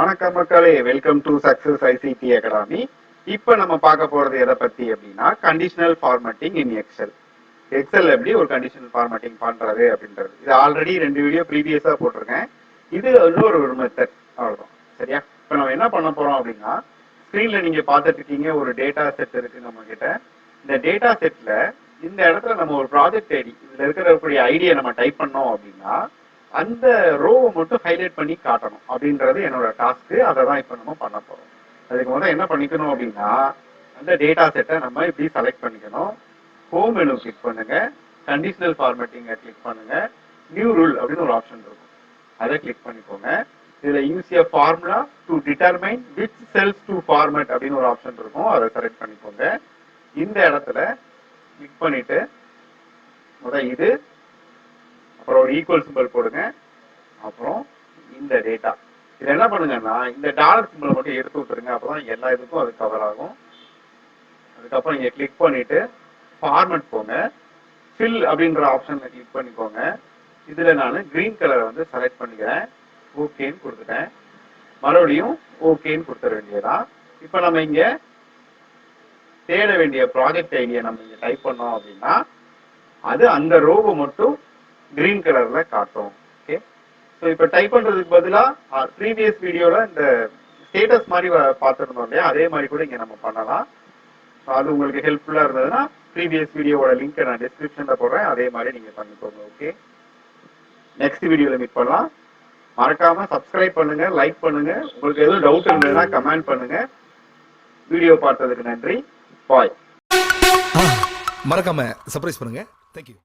வணக்கம் மக்களே, welcome to success ICT academy. இப்ப நம்ம பார்க்க போறது எதை பத்தி அப்படின்னா கண்டிஷனல் ஃபார்மேட்டிங் இன் எக்ஸல் எப்படி ஒரு கண்டிஷனல் ஃபார்மேட்டிங் பண்றது அப்படின்றது. இது ஆல்ரெடி 2 வீடியோ ப்ரீவியஸா போட்டிருக்கேன். இது இன்னொரு மெத்தட், அவ்வளவுதான். சரியா? இப்ப நம்ம என்ன பண்ண போறோம் அப்படின்னா, ஸ்கிரீன்ல நீங்க பார்த்துட்டு இருக்கீங்க, ஒரு டேட்டா செட் இருக்கு நம்ம கிட்ட. இந்த டேட்டா செட்ல இந்த இடத்துல நம்ம ஒரு ப்ராஜெக்ட் ஐடி, இதுல இருக்கக்கூடிய ஐடியை நம்ம டைப் பண்ணோம் அப்படின்னா அந்த ரோவை மட்டும் ஹைலைட் பண்ணி காட்டணும் அப்படின்றது என்னோட டாஸ்க். அதை தான் இப்போ நம்ம பண்ண போறோம். அதுக்கு முதல்ல என்ன பண்ணிக்கணும் அப்படின்னா, அந்த டேட்டா செட்டை நம்ம இப்படி செலக்ட் பண்ணிக்கணும். ஹோம் மெனு கிளிக் பண்ணுங்க, கண்டிஷனல் ஃபார்மேட்டிங்கை கிளிக் பண்ணுங்க, நியூ ரூல் அப்படின்னு ஒரு ஆப்ஷன் இருக்கும், அதை கிளிக் பண்ணிக்கோங்க. இதுல use a formula to determine which cells to format அப்படின்னு ஒரு ஆப்ஷன் இருக்கும், அதை செலக்ட் பண்ணிக்கோங்க. இந்த இடத்துல கிளிக் பண்ணிட்டு இது அப்புறம் ஒரு ஈக்குவல் சிம்பிள் போடுங்க. அப்புறம் இந்த டேட்டா இது என்ன பண்ணுங்கன்னா, இந்த டாலர் சிம்பிள் மட்டும் எடுத்து விட்டுருங்க, அப்பதான் எல்லா இதுக்கும் அது கவர் ஆகும். அதுக்கப்புறம் இங்க கிளிக் பண்ணிட்டு ஃபார்மேட் போங்க, ஃபில் அப்படின்ற ஆப்ஷன்ல கிளிக் பண்ணிக்கோங்க. இதுல நான் கிரீன் கலரை வந்து செலக்ட் பண்ணிக்கிறேன், ஓகேன்னு கொடுத்துட்டேன். மறுபடியும் ஓகேன்னு கொடுத்துட வேண்டியதான். இப்ப நம்ம இங்க தேட வேண்டிய ப்ராஜெக்ட் ஐடியை நம்ம இங்க டைப் பண்ணோம் அப்படின்னா அது அந்த ரோவை மட்டும் கிரீன் கலர்ல காட்டும். ஓகே, ஸோ இப்போ டைப் பண்றதுக்கு பதிலாக ப்ரீவியஸ் வீடியோல இந்த ஸ்டேட்டஸ் மாதிரி பார்த்துருந்தோம் இல்லையா, அதே மாதிரி கூட இங்க நம்ம பண்ணலாம். அது உங்களுக்கு ஹெல்ப்ஃபுல்லா இருந்ததுன்னா ப்ரீவியஸ் வீடியோவோட லிங்க் நான் டிஸ்கிரிப்ஷன்ல போடுறேன், அதே மாதிரி நீங்க பண்ணிக்கோங்க. ஓகே, நெக்ஸ்ட் வீடியோல மீட் பண்ணலாம். மறக்காம சப்ஸ்கிரைப் பண்ணுங்க, லைக் பண்ணுங்க. உங்களுக்கு எதுவும் டவுட் இருந்ததுன்னா கமெண்ட் பண்ணுங்க. வீடியோ பார்த்ததுக்கு நன்றி. பாய். மறக்காம சர்ப்ரைஸ் பண்ணுங்க. தேங்க்யூ.